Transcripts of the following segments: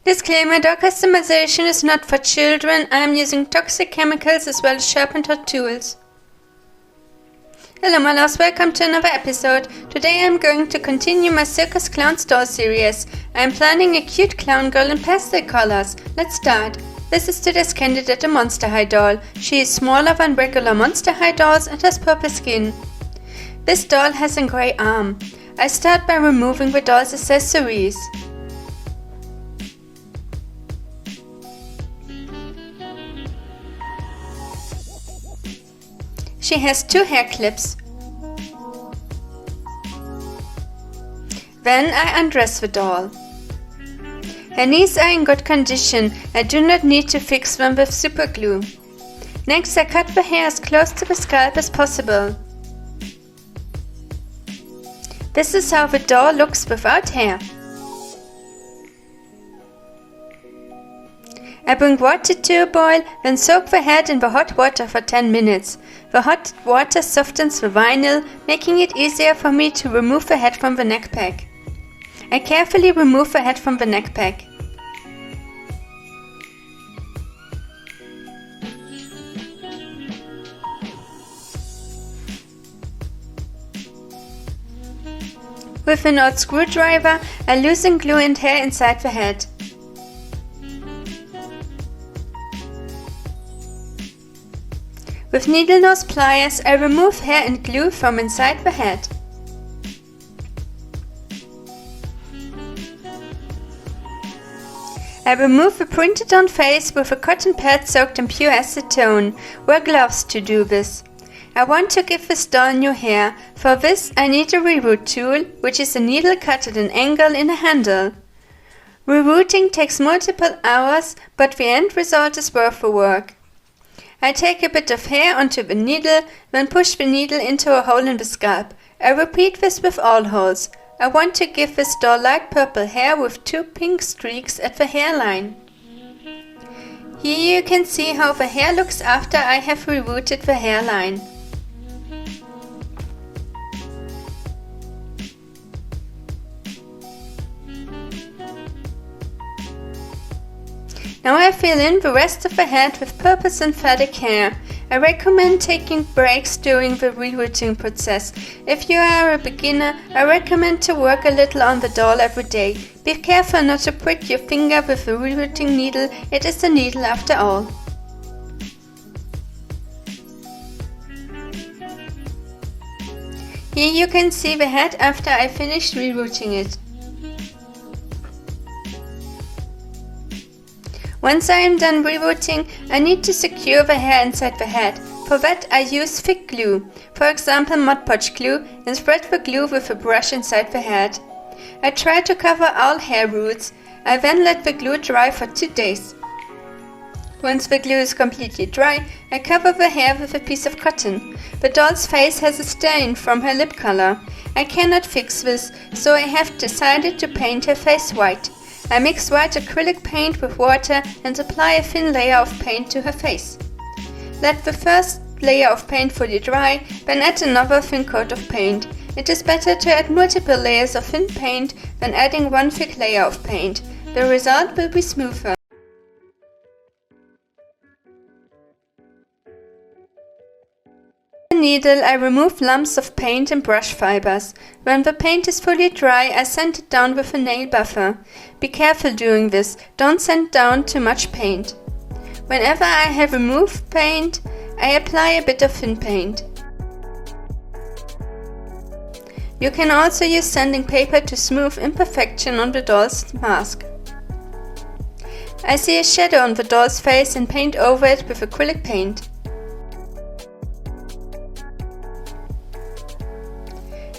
Disclaimer: doll customization is not for children. I am using toxic chemicals as well as sharpened hot tools. Hello my loves, welcome to another episode. Today I am going to continue my Circus Clowns doll series. I am planning a cute clown girl in pastel colors. Let's start. This is today's candidate, a Monster High doll. She is smaller than regular Monster High dolls and has purple skin. This doll has a grey arm. I start by removing the doll's accessories. She has 2 hair clips. Then I undress the doll. Her knees are in good condition. I do not need to fix them with super glue. Next I cut the hair as close to the scalp as possible. This is how the doll looks without hair. I bring water to a boil, then soak the head in the hot water for 10 minutes. The hot water softens the vinyl, making it easier for me to remove the head from the neck pack. I carefully remove the head from the neck pack. With an old screwdriver, I loosen glue and hair inside the head. With needle nose pliers, I remove hair and glue from inside the head. I remove the printed on face with a cotton pad soaked in pure acetone. Wear gloves to do this. I want to give this doll new hair. For this I need a reroot tool, which is a needle cut at an angle in a handle. Rerooting takes multiple hours, but the end result is worth the work. I take a bit of hair onto the needle, then push the needle into a hole in the scalp. I repeat this with all holes. I want to give this doll light purple hair with 2 pink streaks at the hairline. Here you can see how the hair looks after I have rerooted the hairline. Now I fill in the rest of the head with purple synthetic hair. I recommend taking breaks during the rerooting process. If you are a beginner, I recommend to work a little on the doll every day. Be careful not to prick your finger with the rerooting needle, it is a needle after all. Here you can see the head after I finished rerooting it. Once I am done rerooting, I need to secure the hair inside the head. For that I use thick glue, for example Mod Podge glue, and spread the glue with a brush inside the head. I try to cover all hair roots. I then let the glue dry for 2 days. Once the glue is completely dry, I cover the hair with a piece of cotton. The doll's face has a stain from her lip color. I cannot fix this, so I have decided to paint her face white. I mix white acrylic paint with water and apply a thin layer of paint to her face. Let the first layer of paint fully dry, then add another thin coat of paint. It is better to add multiple layers of thin paint than adding one thick layer of paint. The result will be smoother. With a needle I remove lumps of paint and brush fibers. When the paint is fully dry, I sand it down with a nail buffer. Be careful doing this, don't sand down too much paint. Whenever I have removed paint, I apply a bit of thin paint. You can also use sanding paper to smooth imperfection on the doll's mask. I see a shadow on the doll's face and paint over it with acrylic paint.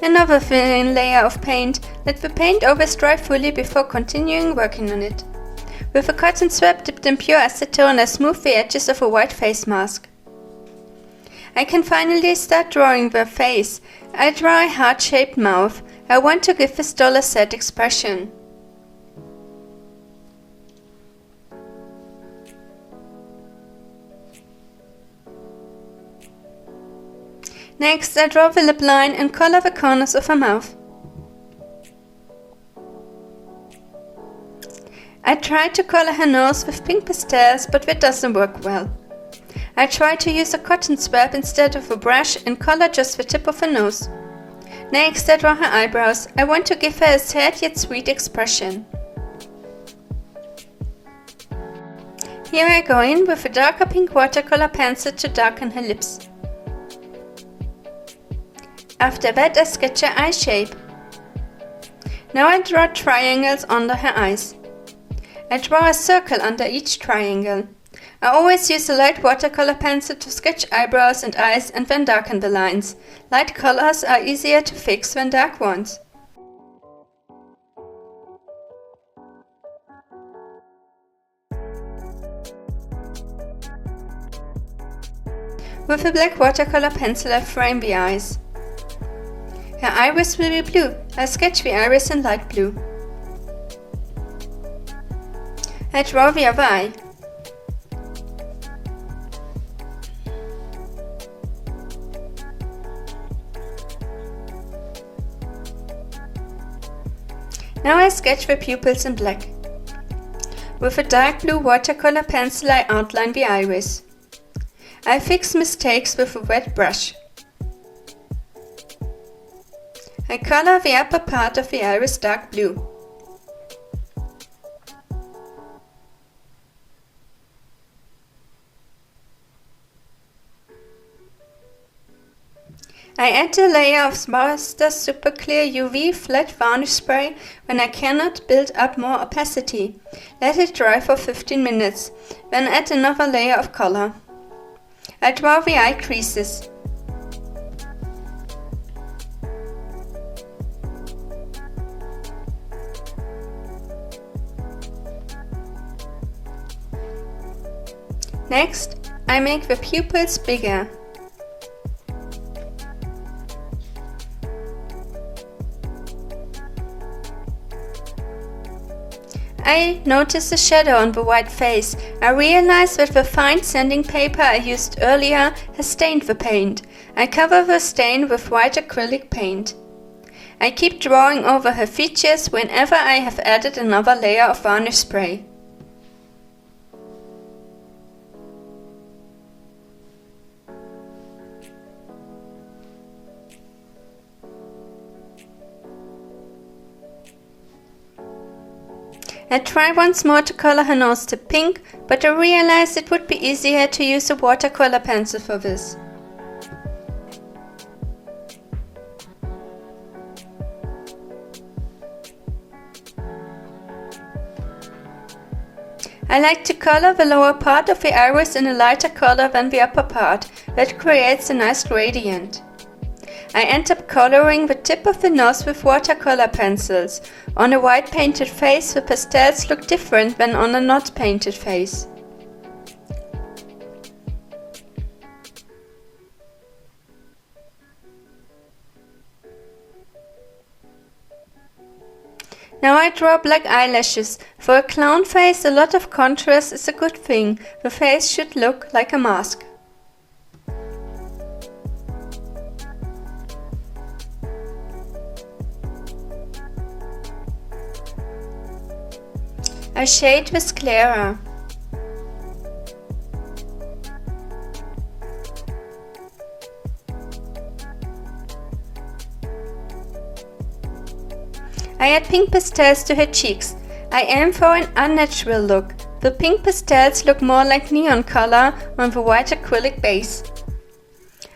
Another thin layer of paint. Let the paint always dry fully before continuing working on it. With a cotton swab dipped in pure acetone, I smooth the edges of a white face mask. I can finally start drawing the face. I draw a heart-shaped mouth. I want to give this doll a sad expression. Next, I draw the lip line and color the corners of her mouth. I tried to color her nose with pink pastels, but that doesn't work well. I tried to use a cotton swab instead of a brush and color just the tip of her nose. Next, I draw her eyebrows. I want to give her a sad yet sweet expression. Here I go in with a darker pink watercolor pencil to darken her lips. After that, I sketch her eye shape. Now I draw triangles under her eyes. I draw a circle under each triangle. I always use a light watercolor pencil to sketch eyebrows and eyes and then darken the lines. Light colors are easier to fix than dark ones. With a black watercolor pencil I frame the eyes. Her iris will be blue. I sketch the iris in light blue. I draw the other eye. Now I sketch the pupils in black. With a dark blue watercolor pencil I outline the iris. I fix mistakes with a wet brush. I color the upper part of the iris dark blue. I add a layer of Master Super Clear UV flat varnish spray when I cannot build up more opacity. Let it dry for 15 minutes, then add another layer of color. I draw the eye creases. Next, I make the pupils bigger. I notice a shadow on the white face. I realize that the fine sanding paper I used earlier has stained the paint. I cover the stain with white acrylic paint. I keep drawing over her features whenever I have added another layer of varnish spray. I try once more to color her nose to pink, but I realized it would be easier to use a watercolor pencil for this. I like to color the lower part of the iris in a lighter color than the upper part. That creates a nice gradient. I end up coloring the tip of the nose with watercolor pencils. On a white painted face, the pastels look different than on a not painted face. Now I draw black eyelashes. For a clown face, a lot of contrast is a good thing. The face should look like a mask. I shade with sclera. I add pink pastels to her cheeks. I aim for an unnatural look. The pink pastels look more like neon color on the white acrylic base.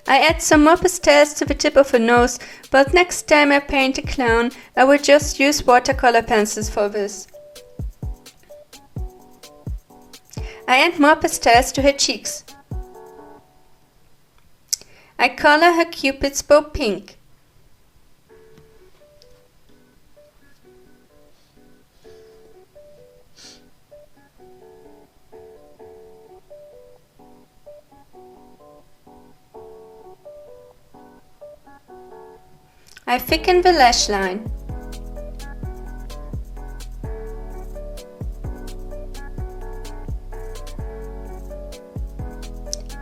I add some more pastels to the tip of her nose, but next time I paint a clown, I will just use watercolor pencils for this. I add more pastels to her cheeks. I color her cupid's bow pink. I thicken the lash line.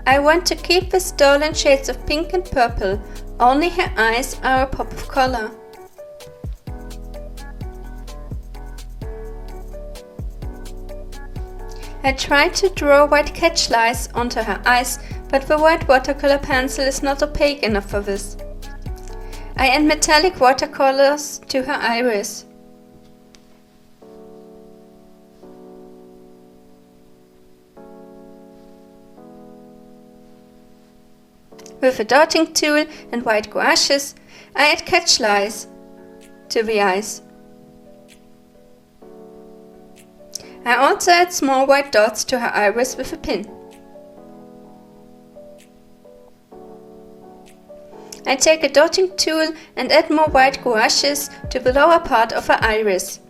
I want to keep the stolen shades of pink and purple, only her eyes are a pop of color. I tried to draw white catch lice onto her eyes, but the white watercolor pencil is not opaque enough for this. I add metallic watercolors to her iris. With a dotting tool and white gouaches, I add catch lice to the eyes. I also add small white dots to her iris with a pin. I take a dotting tool and add more white gouaches to the lower part of her iris.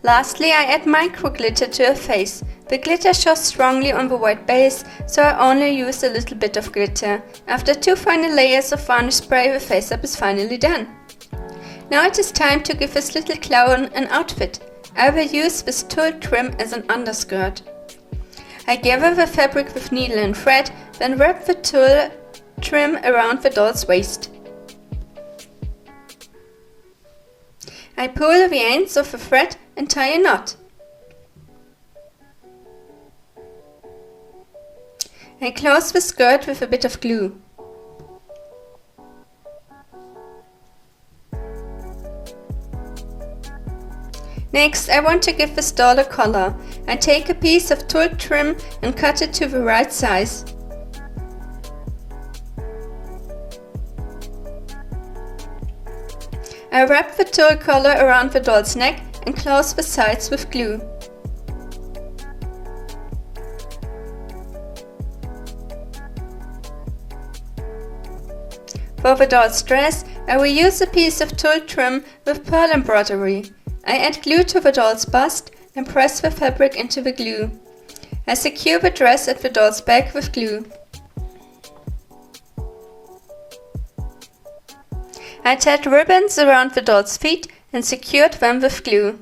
Lastly, I add micro glitter to her face. The glitter shows strongly on the white base, so I only use a little bit of glitter. After 2 final layers of varnish spray, the face up is finally done. Now it is time to give this little clown an outfit. I will use this tulle trim as an underskirt. I gather the fabric with needle and thread, then wrap the tulle trim around the doll's waist. I pull the ends of the thread and tie a knot. I close the skirt with a bit of glue. Next, I want to give this doll a collar. I take a piece of tulle trim and cut it to the right size. I wrap the tulle collar around the doll's neck and close the sides with glue. For the doll's dress, I will use a piece of tulle trim with pearl embroidery. I add glue to the doll's bust and press the fabric into the glue. I secure the dress at the doll's back with glue. I tied ribbons around the doll's feet and secured them with glue.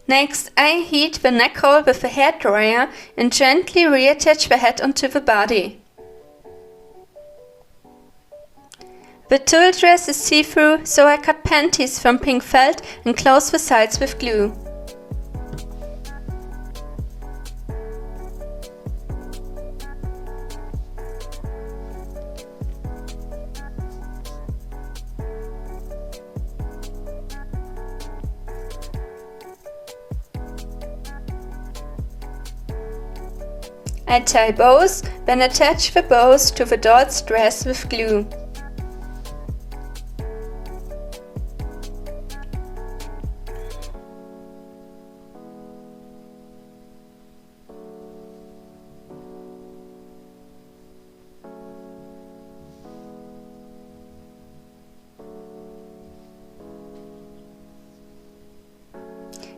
Next, I heat the neck hole with a hair dryer and gently reattach the head onto the body. The tulle dress is see-through, so I cut panties from pink felt and close the sides with glue. I tie bows, then attach the bows to the doll's dress with glue.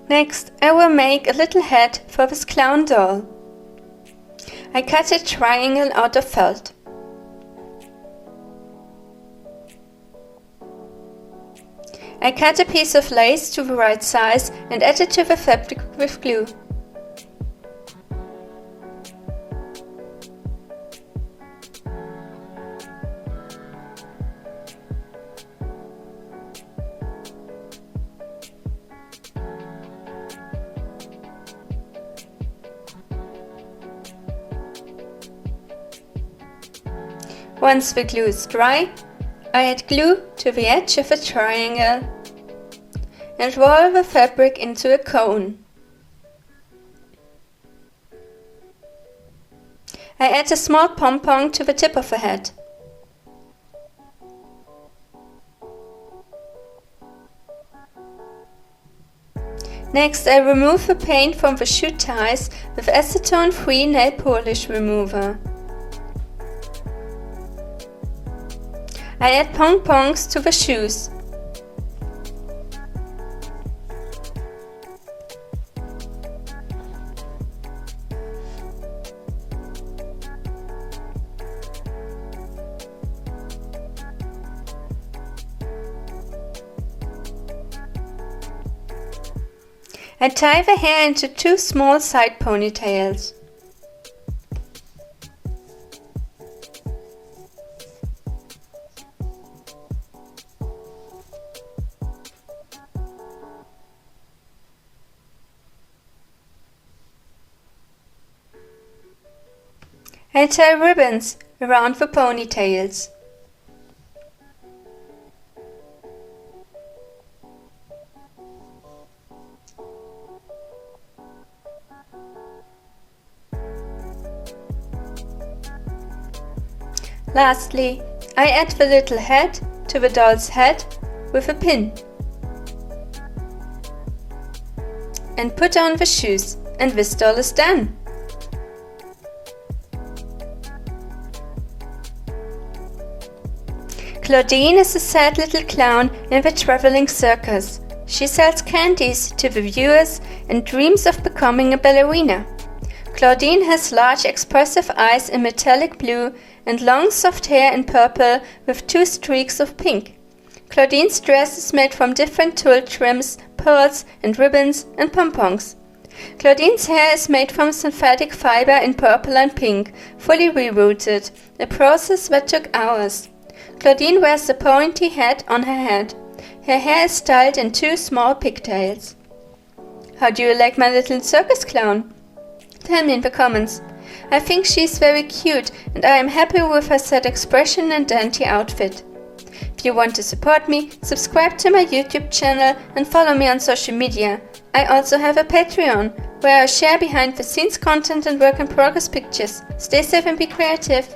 Next, I will make a little head for this clown doll. I cut a triangle out of felt. I cut a piece of lace to the right size and add it to the fabric with glue. Once the glue is dry, I add glue to the edge of a triangle and roll the fabric into a cone. I add a small pom-pom to the tip of the head. Next, I remove the paint from the shoe ties with acetone-free nail polish remover. I add pom-poms to the shoes. I tie the hair into 2 small side ponytails. I tie ribbons around the ponytails. Lastly, I add the little head to the doll's head with a pin and put on the shoes, and this doll is done. Claudine is a sad little clown in the traveling circus. She sells candies to the viewers and dreams of becoming a ballerina. Claudine has large expressive eyes in metallic blue and long soft hair in purple with 2 streaks of pink. Claudine's dress is made from different tulle trims, pearls and ribbons and pompons. Claudine's hair is made from synthetic fiber in purple and pink, fully rerooted, a process that took hours. Claudine wears a pointy hat on her head. Her hair is styled in 2 small pigtails. How do you like my little circus clown? Tell me in the comments. I think she's very cute and I am happy with her sad expression and dainty outfit. If you want to support me, subscribe to my YouTube channel and follow me on social media. I also have a Patreon, where I share behind the scenes content and work in progress pictures. Stay safe and be creative.